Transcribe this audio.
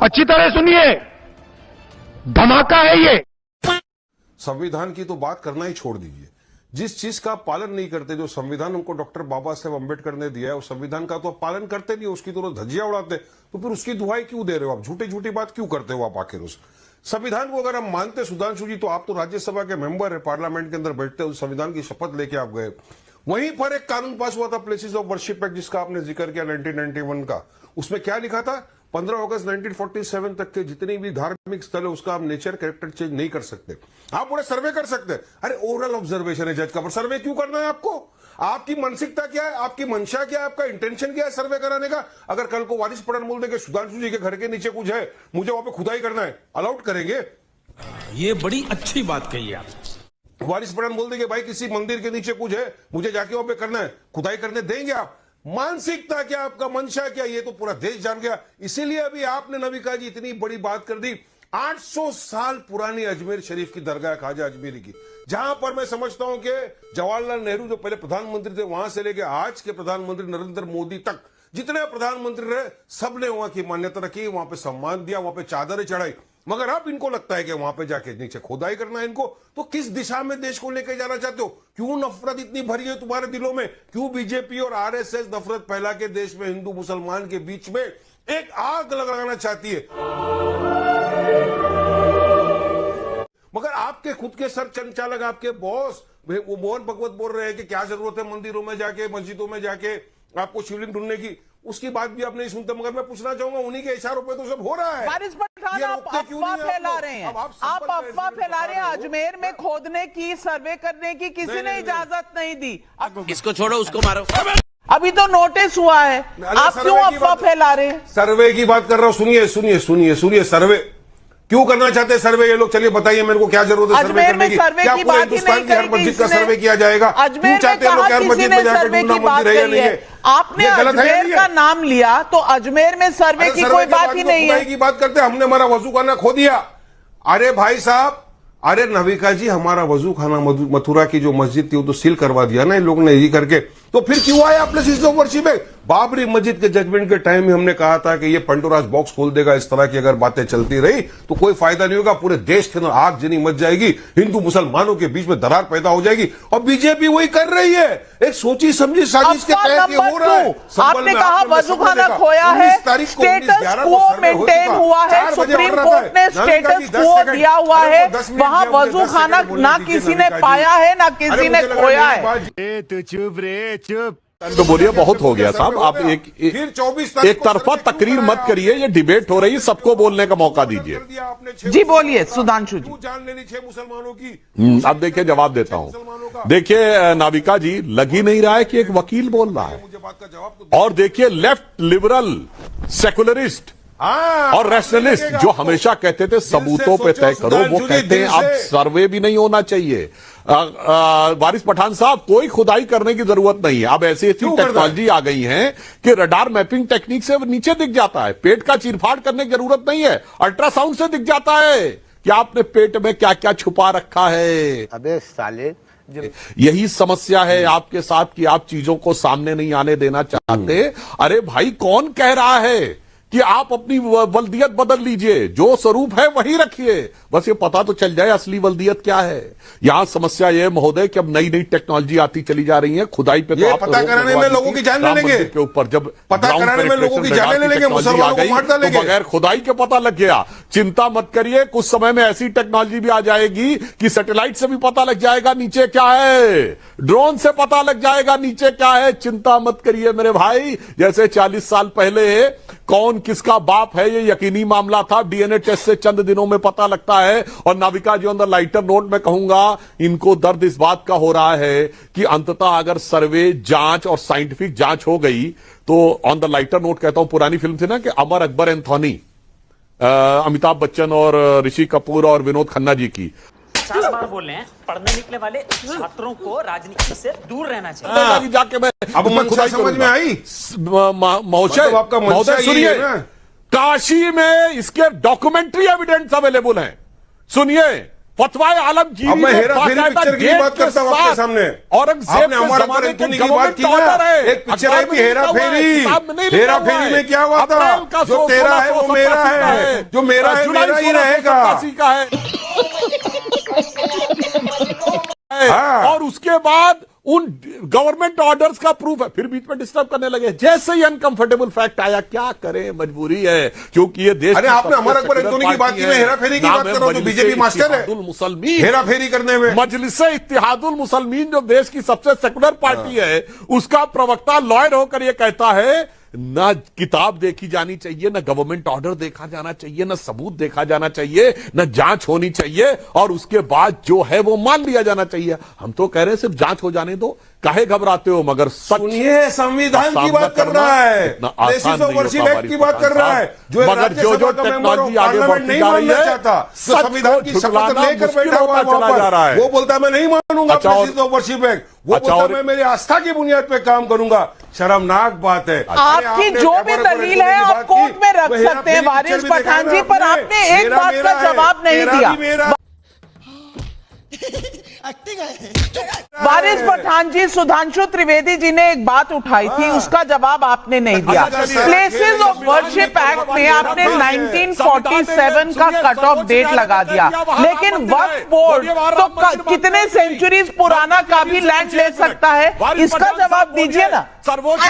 अच्छी तरह सुनिए, धमाका है ये। संविधान की तो बात करना ही छोड़ दीजिए। जिस चीज का आप पालन नहीं करते, जो संविधान हमको डॉक्टर बाबा साहेब अम्बेडकर ने दिया है, उस संविधान का तो आप पालन करते नहीं, उसकी तो धज्जियां उड़ाते, तो फिर उसकी दुहाई क्यों दे रहे हो आप? झूठी झूठी बात क्यों करते हो आप? आखिर उस संविधान को अगर हम मानते, सुधांशु जी, तो आप तो राज्यसभा के मेंबर है, पार्लियामेंट के अंदर बैठते, उस संविधान की शपथ लेके आप गए। वहीं पर एक कानून पास हुआ था, प्लेसेस ऑफ वर्शिप एक्ट, जिसका आपने जिक्र किया 1991 का। उसमें क्या लिखा था? 15 अगस्त 1947 तक के जितने भी धार्मिक स्थल है, उसका आप नेचर कैरेक्टर चेंज नहीं कर सकते। आप पूरे सर्वे कर सकते हैं। अरे ओरल ऑब्जर्वेशन है जज का, पर सर्वे क्यों करना है आपको? आपकी मानसिकता क्या है? आपकी मंशा क्या है? आपका इंटेंशन क्या है सर्वे कराने का? अगर कल को वारिस पठान बोल देंगे सुधांशु जी के घर के नीचे कुछ है, मुझे वहां पे खुदाई करना है, अलाउड करेंगे? ये बड़ी अच्छी बात कही आप। वारिस पठान बोल देंगे भाई किसी मंदिर के नीचे कुछ है, मुझे जाके वहां पे करना है, खुदाई करने देंगे आप? मानसिकता क्या, आपका मंशा क्या, ये तो पूरा देश जान गया। इसीलिए अभी आपने नविका जी इतनी बड़ी बात कर दी। 800 साल पुरानी अजमेर शरीफ की दरगाह ख्वाजा अजमेरी की, जहां पर मैं समझता हूं कि जवाहरलाल नेहरू जो पहले प्रधानमंत्री थे, वहां से लेकर आज के प्रधानमंत्री नरेंद्र मोदी तक जितने प्रधानमंत्री रहे, सबने वहां की मान्यता रखी, वहां पे सम्मान दिया, वहां पे चादरें चढ़ाई। मगर अब इनको लगता है कि वहां पे जाके नीचे खोदाई करना है इनको। तो किस दिशा में देश को लेकर जाना चाहते हो? क्यों नफरत इतनी भरी है तुम्हारे दिलों में? क्यों बीजेपी और आरएसएस नफरत फैला के देश में हिंदू मुसलमान के बीच में एक आग लगाना चाहती है? मगर आपके खुद के सर संचालक, आपके बॉस वो मोहन भगवत बोल रहे हैं कि क्या जरूरत है मंदिरों में जाके, मस्जिदों में जाके आपको शिवलिंग ढूंढने की। उसकी बात भी आप नहीं सुनते। मगर मैं पूछना चाहूंगा, उन्हीं के इशारों पे तो सब हो रहा है। वारिस पठान, आप अफवाह फैला रहे हैं। आप अफवाह फैला रहे हैं। अजमेर में खोदने की, सर्वे करने की किसी ने इजाजत नहीं दी। इसको छोड़ो, उसको मारो। अभी तो नोटिस हुआ है, आप क्यों अफवाह फैला रहे हैं? सर्वे की बात कर रहा हूं, सुनिए सुनिए सुनिए सुनिए। सर्वे क्यों करना चाहते हैं सर्वे ये लोग? चलिए बताइए मेरे को, क्या जरूरत है सर्वे करने की? क्या पूरे हिंदुस्तान की हर मस्जिद का सर्वे किया जाएगा? क्यों चाहते हैं लोग हर मस्जिद में जाकर ढूंढना मंदिर है या नहीं है? आपने अजमेर का नाम लिया तो अजमेर में सर्वे की कोई बात ही नहीं है। की बात करते, हमने हमारा वजू खाना खो दिया। अरे भाई साहब, अरे नविका जी, हमारा वजू खाना मथुरा की जो मस्जिद थी वो तो सील करवा दिया ना इन लोगों ने ये करके। तो फिर क्यों आए आप प्लेसेस ऑफ वर्शिप में? बाबरी मस्जिद के जजमेंट के टाइम में हमने कहा था कि ये पंडोरास बॉक्स खोल देगा। इस तरह की अगर बातें चलती रही तो कोई फायदा नहीं होगा, पूरे देश के अंदर आग जनी मच जाएगी, हिंदू मुसलमानों के बीच में दरार पैदा हो जाएगी। और बीजेपी वही कर रही है, एक सोची समझी साजिश के तहत ये हो रहा है। आपने कहा वजू खाना खोया है, स्टेटस को मेंटेन हुआ है, सुप्रीम कोर्ट ने स्टेटस को दिया हुआ है, वहां वजू खाना ना किसी ने पाया है ना किसी ने खोया है। तू चुप रे, चुप तो बोलिए, बहुत हो गया साहब। आप एक तरफा तकरीर मत करिए, ये डिबेट हो रही है, सबको बोलने का मौका दीजिए। जी बोलिए सुधांशु जी। जान लेनी 6 मुसलमानों की। अब देखिए, जवाब देता हूं। देखिए नाविका जी, लग ही नहीं रहा है कि एक वकील बोल रहा है। और देखिए, लेफ्ट लिबरल सेकुलरिस्ट और रैशनलिस्ट जो हमेशा कहते थे सबूतों पे तय करो, वो कहते हैं अब सर्वे भी नहीं होना चाहिए। वारिस पठान साहब, कोई खुदाई करने की जरूरत नहीं है। अब ऐसी ऐसी टेक्नोलॉजी आ गई है कि रडार मैपिंग टेक्निक से नीचे दिख जाता है। पेट का चीरफाड़ करने की जरूरत नहीं है, अल्ट्रासाउंड से दिख जाता है कि आपने पेट में क्या क्या छुपा रखा है। अबे साले, यही समस्या है आपके साथ कि आप चीजों को सामने नहीं आने देना चाहते। अरे भाई, कौन कह रहा है कि आप अपनी वल्दियत बदल लीजिए? जो स्वरूप है वही रखिए, बस ये पता तो चल जाए असली वल्दियत क्या है। यहां समस्या यह महोदय कि अब नई नई टेक्नोलॉजी आती चली जा रही है। खुदाई पे तो आप पता कराने में लोगों की जान ले लेंगे के ऊपर, जब पता कराने में लोगों की जान ले लेंगे, मुसलमानों को मार डालेंगे, तो बगैर खुदाई के पता लग गया। चिंता मत करिए, कुछ समय में ऐसी टेक्नोलॉजी भी आ जाएगी कि सैटेलाइट से भी पता लग जाएगा नीचे क्या है, ड्रोन से पता लग जाएगा नीचे क्या है। चिंता मत करिए मेरे भाई। जैसे 40 साल पहले कौन किसका बाप है ये यकीनी मामला था, डीएनए टेस्ट से चंद दिनों में पता लगता है। और नाविका जी, ऑन द लाइटर नोट में कहूंगा, इनको दर्द इस बात का हो रहा है कि अंततः अगर सर्वे, जांच और साइंटिफिक जांच हो गई तो, ऑन द लाइटर नोट कहता हूं, पुरानी फिल्म थी ना कि अमर अकबर एंथोनी, अमिताभ बच्चन और ऋषि कपूर और विनोद खन्ना जी की। 50 बार बोल रहे हैं, पढ़ने निकले वाले छात्रों को राजनीति से दूर रहना चाहिए। जाके मैं अब मैं खुदाई समझ में आई महोदय सुनिए, काशी में इसके डॉक्यूमेंट्री एविडेंस अवेलेबल हैं। सुनिए, फतवाए आलमगीरी अब मैं हेरा फेरी पिक्चर की बात करता हूं आपके सामने। औरंगजेब ने हमारा पर एंथोनी की बात की ना, एक पिक्चर आई थी हेरा फेरी। हेरा फेरी में क्या हुआ था? जो तेरा है वो मेरा है, जो मेरा है जुलाई मेरा ही रहेगा। 1687 का है। और उसके बाद उन गवर्नमेंट ऑर्डर्स का प्रूफ है, फिर बीच में डिस्टर्ब करने लगे। जैसे ही अनकंफर्टेबल फैक्ट आया, क्या करें, मजबूरी है, क्योंकि ये देश। अरे आपने हमारा अकबर एंथोनी की बात की, मैं हेरा फेरी की बात कर रहा हूं, तो बीजेपी मास्टर है मुसलमीन हेरा फेरी करने में। मजलिस इत्तेहादुल मुसलमीन जो देश की सबसे सेकुलर पार्टी है, उसका प्रवक्ता लॉयर होकर यह कहता है ना किताब देखी जानी चाहिए, ना गवर्नमेंट ऑर्डर देखा जाना चाहिए, ना सबूत देखा जाना चाहिए, ना जांच होनी चाहिए, और उसके बाद जो है वो मान लिया जाना चाहिए। हम तो कह रहे हैं सिर्फ जांच हो जाने दो, काहे घबराते हो, मगर सुनिए, संविधान की बात कर रहा है, प्लेसेस ऑफ वर्शिप एक्ट की बात कर रहा है, मगर जो जो टेक्नोलॉजी आगे बढ़ती जा रही है, संविधान की शपथ लेकर बैठा हुआ चला जा रहा है। वो बोलता है मैं नहीं मानूंगा प्लेसेस ऑफ वर्शिप एक्ट, वो बोलता है मैं मेरी आस्था की बुनियाद पे काम करूंगा। शर्मनाक बात है। आपकी जो भी दलील है आप कोर्ट में रख सकते हैं वारिस पठान जी, पर आपने एक बात का जवाब नहीं दिया। वारिस पठान जी, सुधांशु त्रिवेदी जी ने एक बात उठाई थी, उसका जवाब आपने नहीं दिया। प्लेसेस ऑफ वर्शिप एक्ट में आपने 1947 का कट ऑफ डेट लगा दिया, लेकिन वक्फ बोर्ड तो कितने सेंचुरीज पुराना का भी लैंड ले सकता है, इसका जवाब दीजिए ना। सर्वोच्च